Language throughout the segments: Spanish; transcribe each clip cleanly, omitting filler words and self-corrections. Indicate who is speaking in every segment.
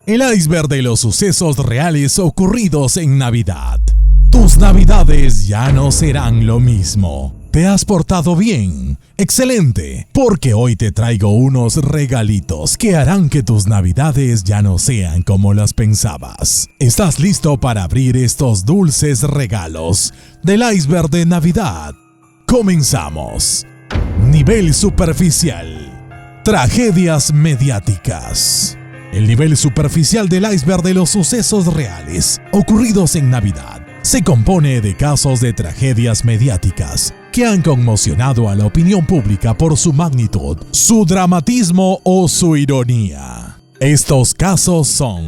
Speaker 1: El iceberg de los sucesos reales ocurridos en Navidad. Tus Navidades ya no serán lo mismo. ¿Te has portado bien? ¡Excelente! Porque hoy te traigo unos regalitos que harán que tus Navidades ya no sean como las pensabas. ¿Estás listo para abrir estos dulces regalos del iceberg de Navidad? ¡Comenzamos! Nivel superficial. Tragedias mediáticas. El nivel superficial del iceberg de los sucesos reales ocurridos en Navidad se compone de casos de tragedias mediáticas que han conmocionado a la opinión pública por su magnitud, su dramatismo o su ironía. Estos casos son: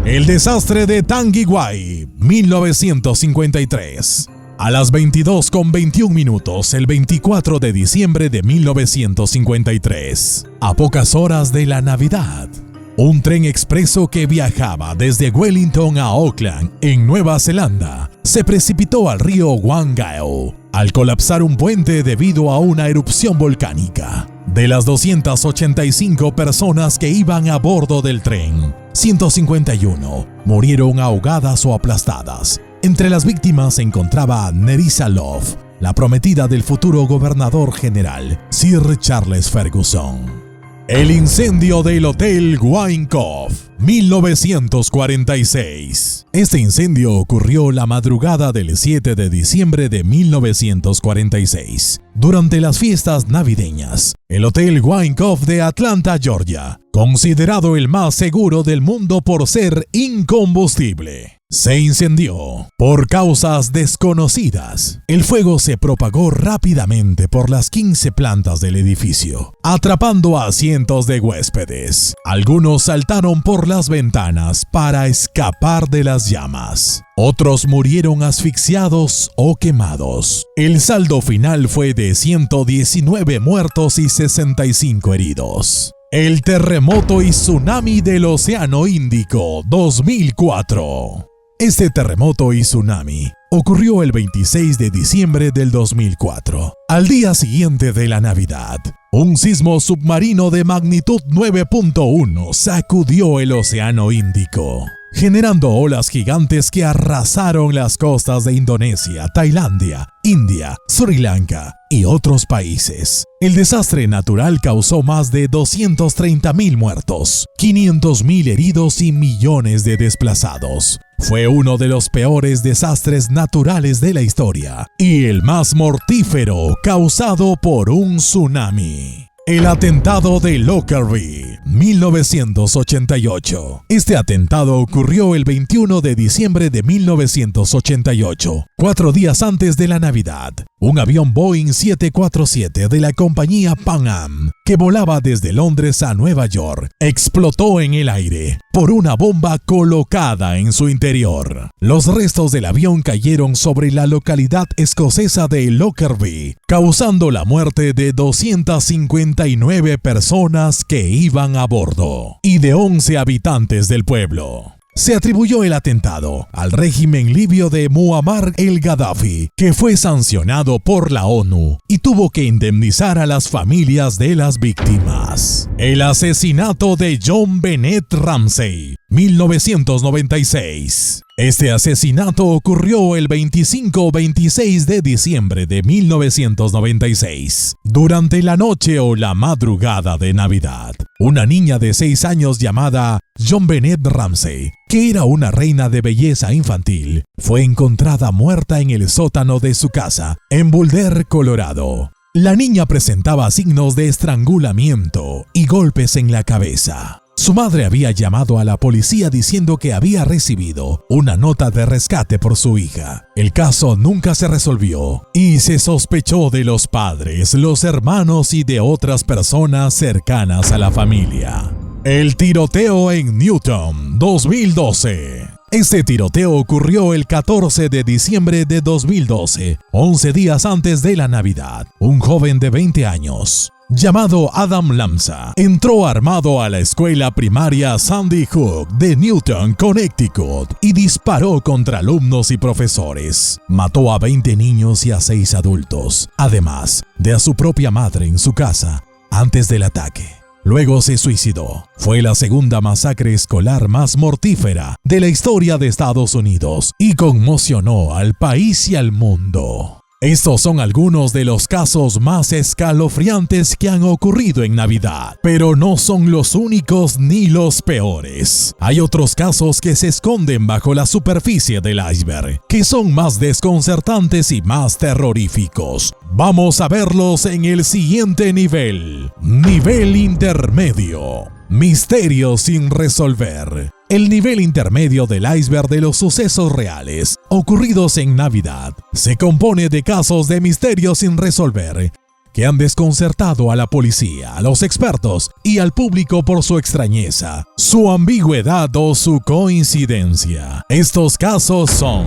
Speaker 1: el desastre de Tanguiguay, 1953. A las 22:21 el 24 de diciembre de 1953, a pocas horas de la Navidad, un tren expreso que viajaba desde Wellington a Auckland, en Nueva Zelanda, se precipitó al río Whangaeo al colapsar un puente debido a una erupción volcánica. De las 285 personas que iban a bordo del tren, 151 murieron ahogadas o aplastadas. Entre las víctimas se encontraba Nerissa Love, la prometida del futuro gobernador general Sir Charles Ferguson. El incendio del Hotel Wine Cove, 1946. Este incendio ocurrió la madrugada del 7 de diciembre de 1946, durante las fiestas navideñas. El Hotel Wine Cove de Atlanta, Georgia, considerado el más seguro del mundo por ser incombustible, se incendió por causas desconocidas. El fuego se propagó rápidamente por las 15 plantas del edificio, atrapando a cientos de huéspedes. Algunos saltaron por las ventanas para escapar de las llamas. Otros murieron asfixiados o quemados. El saldo final fue de 119 muertos y 65 heridos. El terremoto y tsunami del Océano Índico, 2004. Este terremoto y tsunami ocurrió el 26 de diciembre del 2004, al día siguiente de la Navidad. Un sismo submarino de magnitud 9.1 sacudió el Océano Índico, generando olas gigantes que arrasaron las costas de Indonesia, Tailandia, India, Sri Lanka y otros países. El desastre natural causó más de 230.000 muertos, 500.000 heridos y millones de desplazados. Fue uno de los peores desastres naturales de la historia y el más mortífero causado por un tsunami. El atentado de Lockerbie, 1988. Este atentado ocurrió el 21 de diciembre de 1988, 4 días antes de la Navidad. Un avión Boeing 747 de la compañía Pan Am, que volaba desde Londres a Nueva York, explotó en el aire por una bomba colocada en su interior. Los restos del avión cayeron sobre la localidad escocesa de Lockerbie, causando la muerte de 259 personas que iban a bordo y de 11 habitantes del pueblo. Se atribuyó el atentado al régimen libio de Muammar el-Gaddafi, que fue sancionado por la ONU y tuvo que indemnizar a las familias de las víctimas. El asesinato de John Bennett Ramsey, 1996. Este asesinato ocurrió el 25 o 26 de diciembre de 1996, durante la noche o la madrugada de Navidad. Una niña de 6 años llamada John Bennett Ramsey, que era una reina de belleza infantil, fue encontrada muerta en el sótano de su casa, en Boulder, Colorado. La niña presentaba signos de estrangulamiento y golpes en la cabeza. Su madre había llamado a la policía diciendo que había recibido una nota de rescate por su hija. El caso nunca se resolvió y se sospechó de los padres, los hermanos y de otras personas cercanas a la familia. El tiroteo en Newton, 2012. Este tiroteo ocurrió el 14 de diciembre de 2012, 11 días antes de la Navidad. Un joven de 20 años, llamado Adam Lamsa, entró armado a la escuela primaria Sandy Hook de Newton, Connecticut, y disparó contra alumnos y profesores. Mató a 20 niños y a 6 adultos, además de a su propia madre en su casa antes del ataque. Luego se suicidó. Fue la segunda masacre escolar más mortífera de la historia de Estados Unidos y conmocionó al país y al mundo. Estos son algunos de los casos más escalofriantes que han ocurrido en Navidad, pero no son los únicos ni los peores. Hay otros casos que se esconden bajo la superficie del iceberg, que son más desconcertantes y más terroríficos. Vamos a verlos en el siguiente nivel. Nivel intermedio. Misterios sin resolver. El nivel intermedio del iceberg de los sucesos reales ocurridos en Navidad se compone de casos de misterios sin resolver que han desconcertado a la policía, a los expertos y al público por su extrañeza, su ambigüedad o su coincidencia. Estos casos son: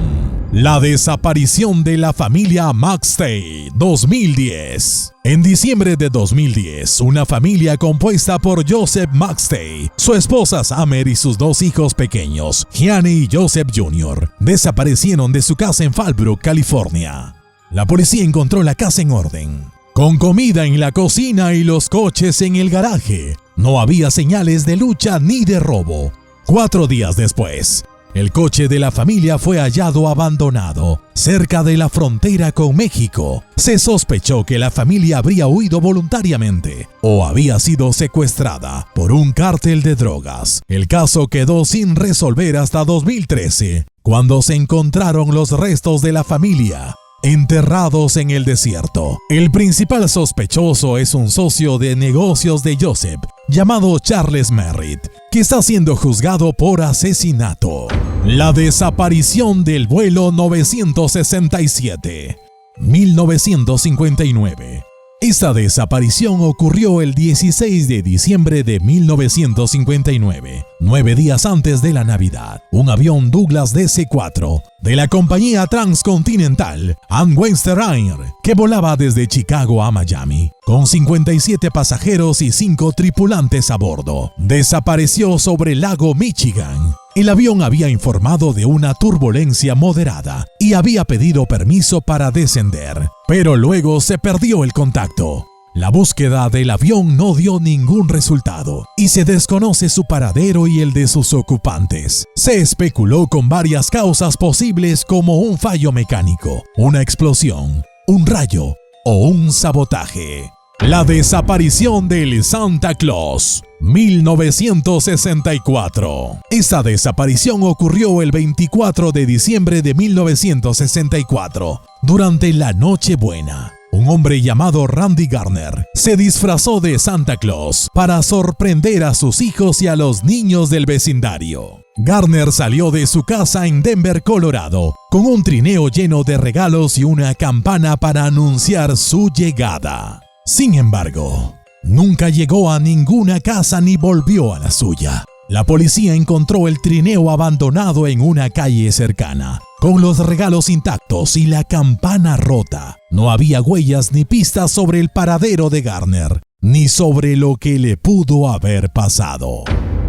Speaker 1: la desaparición de la familia McStay, 2010. En diciembre de 2010, una familia compuesta por Joseph McStay, su esposa Summer y sus dos hijos pequeños, Gianni y Joseph Jr., desaparecieron de su casa en Fallbrook, California. La policía encontró la casa en orden, con comida en la cocina y los coches en el garaje. No había señales de lucha ni de robo. 4 días después, el coche de la familia fue hallado abandonado cerca de la frontera con México. Se sospechó que la familia habría huido voluntariamente o había sido secuestrada por un cártel de drogas. El caso quedó sin resolver hasta 2013, cuando se encontraron los restos de la familia enterrados en el desierto. El principal sospechoso es un socio de negocios de Joseph, llamado Charles Merritt, que está siendo juzgado por asesinato. La desaparición del vuelo 967, 1959. Esta desaparición ocurrió el 16 de diciembre de 1959, 9 días antes de la Navidad. Un avión Douglas DC-4 de la compañía transcontinental Western Air, que volaba desde Chicago a Miami, con 57 pasajeros y 5 tripulantes a bordo, desapareció sobre el lago Michigan. El avión había informado de una turbulencia moderada y había pedido permiso para descender, pero luego se perdió el contacto. La búsqueda del avión no dio ningún resultado y se desconoce su paradero y el de sus ocupantes. Se especuló con varias causas posibles, como un fallo mecánico, una explosión, un rayo o un sabotaje. La desaparición del Santa Claus, 1964. Esta desaparición ocurrió el 24 de diciembre de 1964, durante la Nochebuena. Un hombre llamado Randy Garner se disfrazó de Santa Claus para sorprender a sus hijos y a los niños del vecindario. Garner salió de su casa en Denver, Colorado, con un trineo lleno de regalos y una campana para anunciar su llegada. Sin embargo, nunca llegó a ninguna casa ni volvió a la suya. La policía encontró el trineo abandonado en una calle cercana, con los regalos intactos y la campana rota. No había huellas ni pistas sobre el paradero de Garner, ni sobre lo que le pudo haber pasado.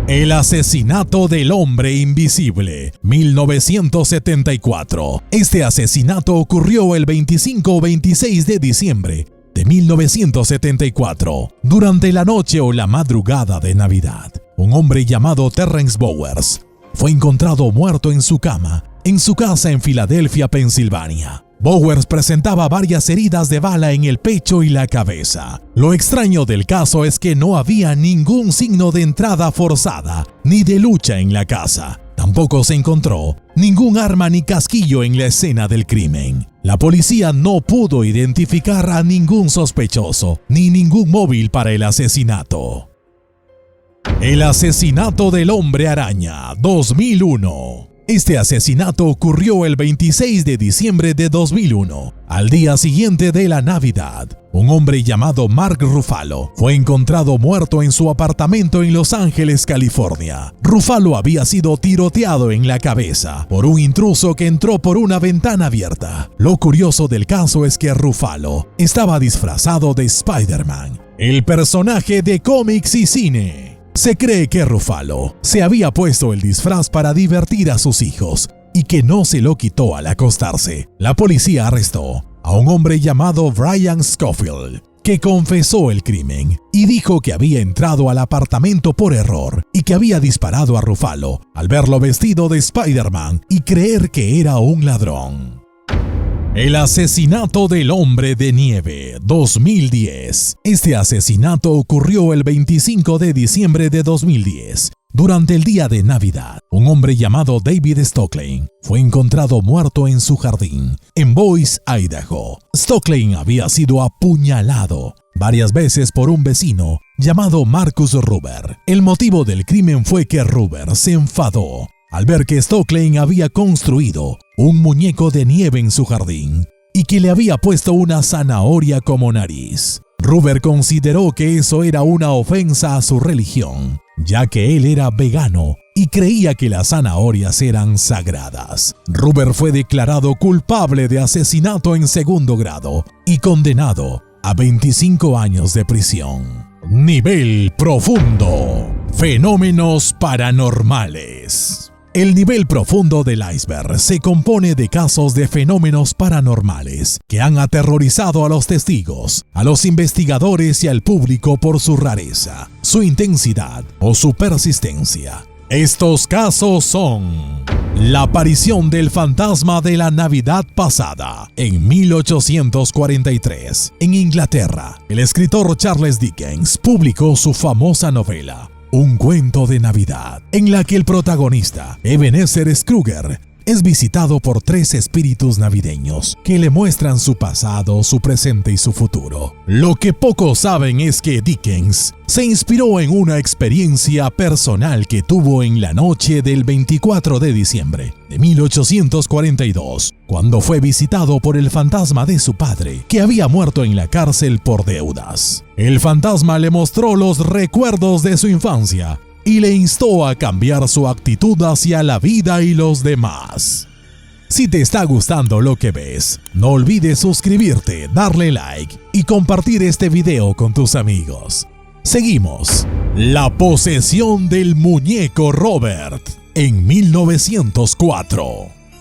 Speaker 1: El asesinato del hombre invisible, 1974. Este asesinato ocurrió el 25 o 26 de diciembre de 1974, durante la noche o la madrugada de Navidad. Un hombre llamado Terrence Bowers fue encontrado muerto en su cama, en su casa en Filadelfia, Pensilvania. Bowers presentaba varias heridas de bala en el pecho y la cabeza. Lo extraño del caso es que no había ningún signo de entrada forzada ni de lucha en la casa. Tampoco se encontró ningún arma ni casquillo en la escena del crimen. La policía no pudo identificar a ningún sospechoso ni ningún móvil para el asesinato. El asesinato del hombre araña, 2001. Este asesinato ocurrió el 26 de diciembre de 2001, al día siguiente de la Navidad. Un hombre llamado Mark Ruffalo fue encontrado muerto en su apartamento en Los Ángeles, California. Ruffalo había sido tiroteado en la cabeza por un intruso que entró por una ventana abierta. Lo curioso del caso es que Ruffalo estaba disfrazado de Spider-Man, el personaje de cómics y cine. Se cree que Ruffalo se había puesto el disfraz para divertir a sus hijos y que no se lo quitó al acostarse. La policía arrestó a un hombre llamado Brian Scofield, que confesó el crimen y dijo que había entrado al apartamento por error y que había disparado a Ruffalo al verlo vestido de Spider-Man y creer que era un ladrón. El asesinato del hombre de nieve, 2010. Este asesinato ocurrió el 25 de diciembre de 2010. Durante el día de Navidad, un hombre llamado David Stockley fue encontrado muerto en su jardín, en Boise, Idaho. Stockley había sido apuñalado varias veces por un vecino llamado Marcus Ruber. El motivo del crimen fue que Ruber se enfadó al ver que Stockley había construido un muñeco de nieve en su jardín y que le había puesto una zanahoria como nariz. Ruber consideró que eso era una ofensa a su religión, ya que él era vegano y creía que las zanahorias eran sagradas. Ruber fue declarado culpable de asesinato en segundo grado y condenado a 25 años de prisión. Nivel profundo. Fenómenos paranormales. El nivel profundo del iceberg se compone de casos de fenómenos paranormales que han aterrorizado a los testigos, a los investigadores y al público por su rareza, su intensidad o su persistencia. Estos casos son: la aparición del fantasma de la Navidad pasada. En 1843, en Inglaterra, el escritor Charles Dickens publicó su famosa novela Un cuento de Navidad, en la que el protagonista, Ebenezer Scrooge, es visitado por 3 espíritus navideños que le muestran su pasado, su presente y su futuro. Lo que pocos saben es que Dickens se inspiró en una experiencia personal que tuvo en la noche del 24 de diciembre de 1842, cuando fue visitado por el fantasma de su padre, que había muerto en la cárcel por deudas. El fantasma le mostró los recuerdos de su infancia y le instó a cambiar su actitud hacia la vida y los demás. Si te está gustando lo que ves, no olvides suscribirte, darle like y compartir este video con tus amigos. Seguimos. La posesión del muñeco Robert. En 1904,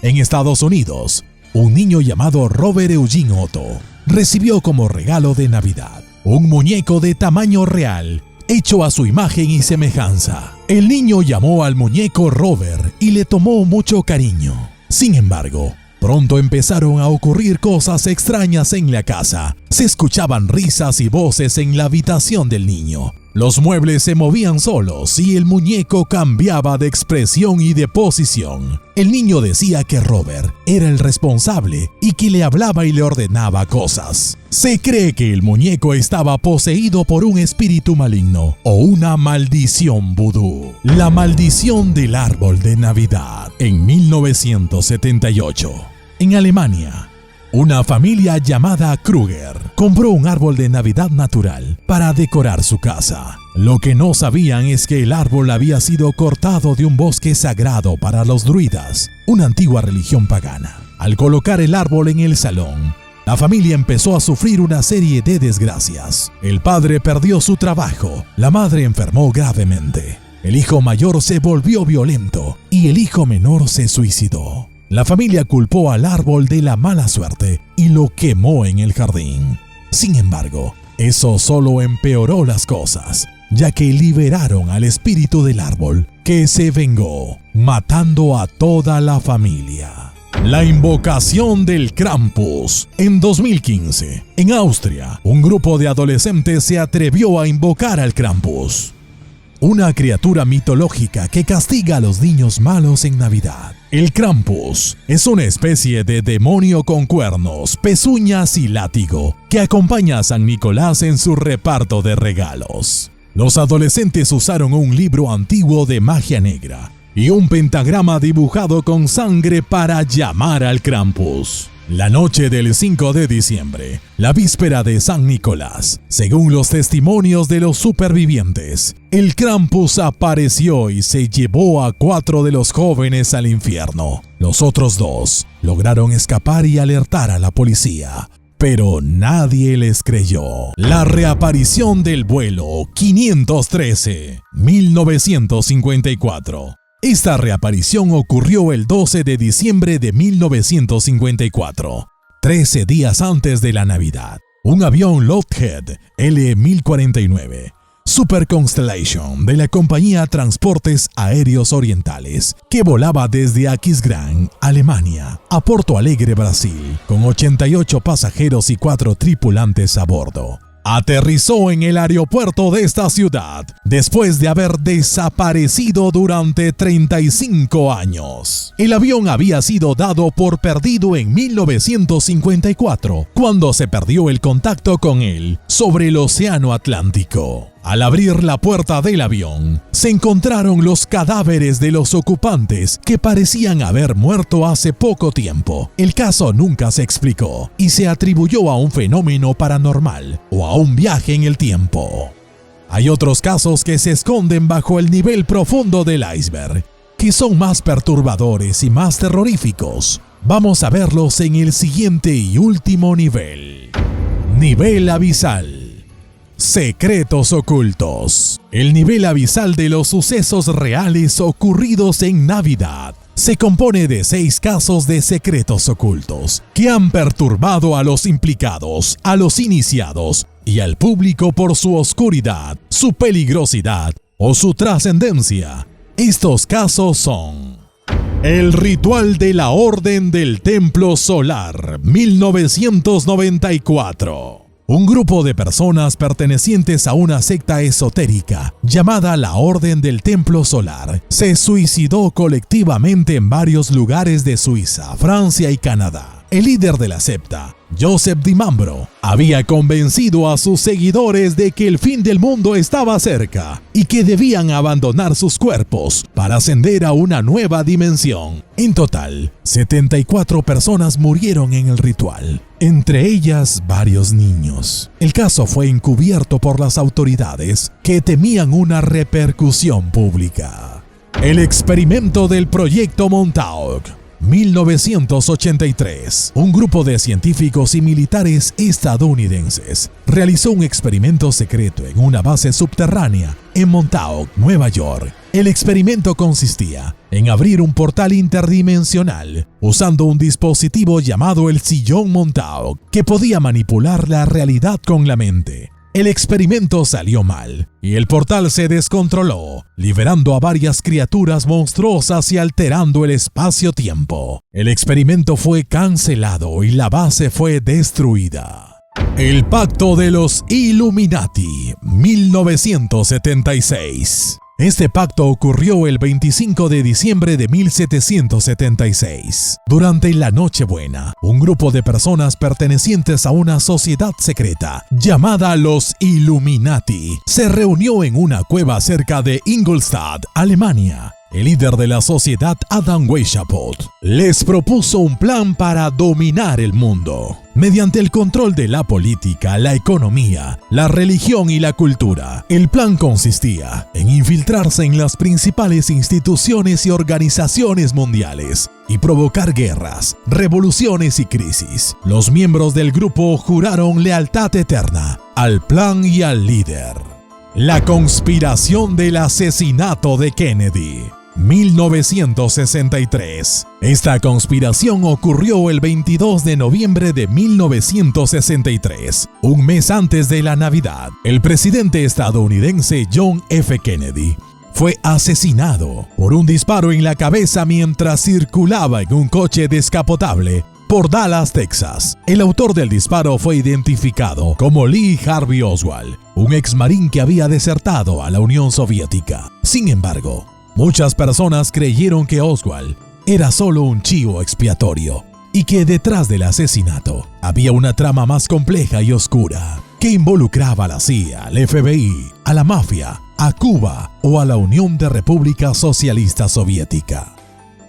Speaker 1: en Estados Unidos, un niño llamado Robert Eugene Otto recibió como regalo de Navidad un muñeco de tamaño real hecho a su imagen y semejanza. El niño llamó al muñeco Robert y le tomó mucho cariño. Sin embargo, pronto empezaron a ocurrir cosas extrañas en la casa. Se escuchaban risas y voces en la habitación del niño. Los muebles se movían solos y el muñeco cambiaba de expresión y de posición. El niño decía que Robert era el responsable y que le hablaba y le ordenaba cosas. Se cree que el muñeco estaba poseído por un espíritu maligno o una maldición vudú. La maldición del árbol de Navidad. En 1978, en Alemania, una familia llamada Kruger compró un árbol de Navidad natural para decorar su casa. Lo que no sabían es que el árbol había sido cortado de un bosque sagrado para los druidas, una antigua religión pagana. Al colocar el árbol en el salón, la familia empezó a sufrir una serie de desgracias. El padre perdió su trabajo, la madre enfermó gravemente, el hijo mayor se volvió violento y el hijo menor se suicidó. La familia culpó al árbol de la mala suerte y lo quemó en el jardín. Sin embargo, eso solo empeoró las cosas, ya que liberaron al espíritu del árbol, que se vengó, matando a toda la familia. La invocación del Krampus. En 2015, en Austria, un grupo de adolescentes se atrevió a invocar al Krampus, una criatura mitológica que castiga a los niños malos en Navidad. El Krampus es una especie de demonio con cuernos, pezuñas y látigo que acompaña a San Nicolás en su reparto de regalos. Los adolescentes usaron un libro antiguo de magia negra y un pentagrama dibujado con sangre para llamar al Krampus. La noche del 5 de diciembre, la víspera de San Nicolás, según los testimonios de los supervivientes, el Krampus apareció y se llevó a 4 de los jóvenes al infierno. Los otros 2 lograron escapar y alertar a la policía, pero nadie les creyó. La reaparición del vuelo 513, 1954. Esta reaparición ocurrió el 12 de diciembre de 1954, 13 días antes de la Navidad. un avión Lockheed L-1049 Super Constellation de la compañía Transportes Aéreos Orientales, que volaba desde Aquisgrán, Alemania, a Porto Alegre, Brasil, con 88 pasajeros y 4 tripulantes a bordo. Aterrizó en el aeropuerto de esta ciudad después de haber desaparecido durante 35 años. El avión había sido dado por perdido en 1954, cuando se perdió el contacto con él sobre el Océano Atlántico. Al abrir la puerta del avión, se encontraron los cadáveres de los ocupantes que parecían haber muerto hace poco tiempo. El caso nunca se explicó y se atribuyó a un fenómeno paranormal o a un viaje en el tiempo. Hay otros casos que se esconden bajo el nivel profundo del iceberg, que son más perturbadores y más terroríficos. Vamos a verlos en el siguiente y último nivel. Nivel abisal. Secretos ocultos. El nivel abisal de los sucesos reales ocurridos en Navidad se compone de 6 casos de secretos ocultos que han perturbado a los implicados, a los iniciados y al público por su oscuridad, su peligrosidad o su trascendencia. Estos casos son: el ritual de la Orden del Templo Solar, 1994. Un grupo de personas pertenecientes a una secta esotérica llamada la Orden del Templo Solar se suicidó colectivamente en varios lugares de Suiza, Francia y Canadá. El líder de la secta, Joseph Di Mambro, había convencido a sus seguidores de que el fin del mundo estaba cerca y que debían abandonar sus cuerpos para ascender a una nueva dimensión. En total, 74 personas murieron en el ritual, entre ellas varios niños. El caso fue encubierto por las autoridades, que temían una repercusión pública. El experimento del Proyecto Montauk, 1983. Un grupo de científicos y militares estadounidenses realizó un experimento secreto en una base subterránea en Montauk, Nueva York. El experimento consistía en abrir un portal interdimensional usando un dispositivo llamado el Sillón Montauk, que podía manipular la realidad con la mente. El experimento salió mal y el portal se descontroló, liberando a varias criaturas monstruosas y alterando el espacio-tiempo. El experimento fue cancelado y la base fue destruida. El Pacto de los Illuminati, 1976. Este pacto ocurrió el 25 de diciembre de 1776. Durante la Nochebuena, un grupo de personas pertenecientes a una sociedad secreta llamada los Illuminati se reunió en una cueva cerca de Ingolstadt, Alemania. El líder de la sociedad, Adam Weishaupt, les propuso un plan para dominar el mundo mediante el control de la política, la economía, la religión y la cultura. El plan consistía en infiltrarse en las principales instituciones y organizaciones mundiales y provocar guerras, revoluciones y crisis. Los miembros del grupo juraron lealtad eterna al plan y al líder. La conspiración del asesinato de Kennedy, 1963. Esta conspiración ocurrió el 22 de noviembre de 1963, un mes antes de la Navidad. El presidente estadounidense John F. Kennedy fue asesinado por un disparo en la cabeza mientras circulaba en un coche descapotable por Dallas, Texas. El autor del disparo fue identificado como Lee Harvey Oswald, un exmarín que había desertado a la Unión Soviética. Sin embargo, muchas personas creyeron que Oswald era solo un chivo expiatorio y que detrás del asesinato había una trama más compleja y oscura que involucraba a la CIA, al FBI, a la mafia, a Cuba o a la Unión de Repúblicas Socialistas Soviética.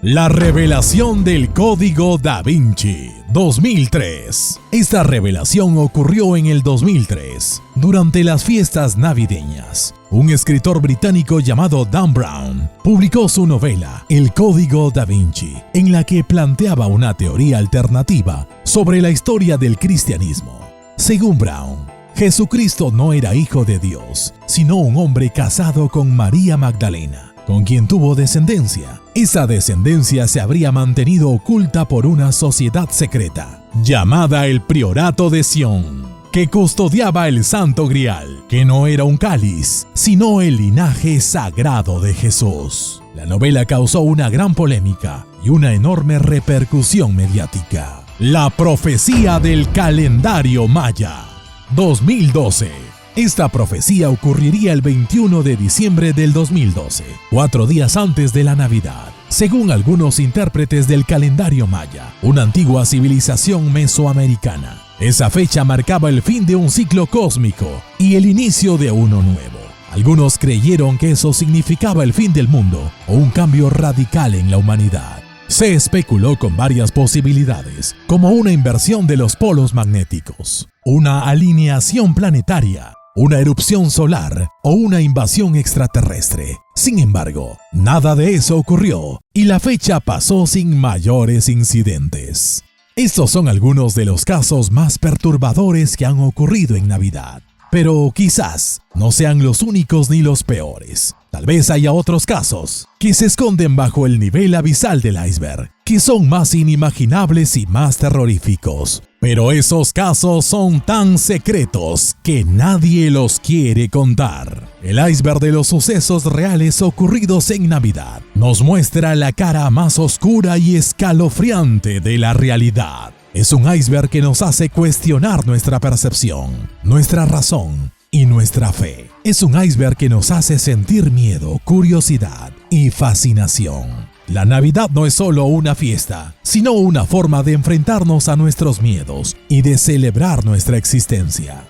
Speaker 1: La revelación del Código Da Vinci, 2003. Esta revelación ocurrió en el 2003, durante las fiestas navideñas. Un escritor británico llamado Dan Brown publicó su novela El Código Da Vinci, en la que planteaba una teoría alternativa sobre la historia del cristianismo. Según Brown, Jesucristo no era hijo de Dios, sino un hombre casado con María Magdalena, con quien tuvo descendencia. Esa descendencia se habría mantenido oculta por una sociedad secreta, llamada el Priorato de Sion, que custodiaba el Santo Grial, que no era un cáliz, sino el linaje sagrado de Jesús. La novela causó una gran polémica y una enorme repercusión mediática. La profecía del calendario maya. 2012. Esta profecía ocurriría el 21 de diciembre del 2012, 4 días antes de la Navidad. Según algunos intérpretes del calendario maya, una antigua civilización mesoamericana, esa fecha marcaba el fin de un ciclo cósmico y el inicio de uno nuevo. Algunos creyeron que eso significaba el fin del mundo o un cambio radical en la humanidad. Se especuló con varias posibilidades, como una inversión de los polos magnéticos, una alineación planetaria, una erupción solar o una invasión extraterrestre. Sin embargo, nada de eso ocurrió y la fecha pasó sin mayores incidentes. Estos son algunos de los casos más perturbadores que han ocurrido en Navidad. Pero quizás no sean los únicos ni los peores. Tal vez haya otros casos que se esconden bajo el nivel abisal del iceberg, que son más inimaginables y más terroríficos. Pero esos casos son tan secretos que nadie los quiere contar. El iceberg de los sucesos reales ocurridos en Navidad nos muestra la cara más oscura y escalofriante de la realidad. Es un iceberg que nos hace cuestionar nuestra percepción, nuestra razón y nuestra fe. Es un iceberg que nos hace sentir miedo, curiosidad y fascinación. La Navidad no es solo una fiesta, sino una forma de enfrentarnos a nuestros miedos y de celebrar nuestra existencia.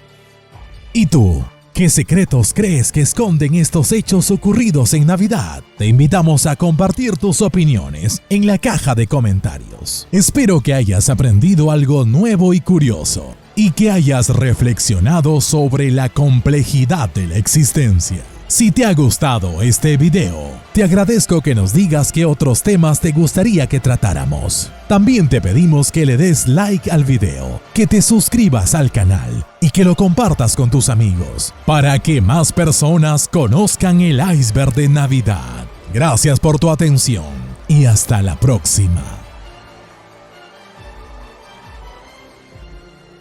Speaker 1: ¿Y tú? ¿Qué secretos crees que esconden estos hechos ocurridos en Navidad? Te invitamos a compartir tus opiniones en la caja de comentarios. Espero que hayas aprendido algo nuevo y curioso y que hayas reflexionado sobre la complejidad de la existencia. Si te ha gustado este video, te agradezco que nos digas qué otros temas te gustaría que tratáramos. También te pedimos que le des like al video, que te suscribas al canal y que lo compartas con tus amigos para que más personas conozcan el iceberg de Navidad. Gracias por tu atención y hasta la próxima.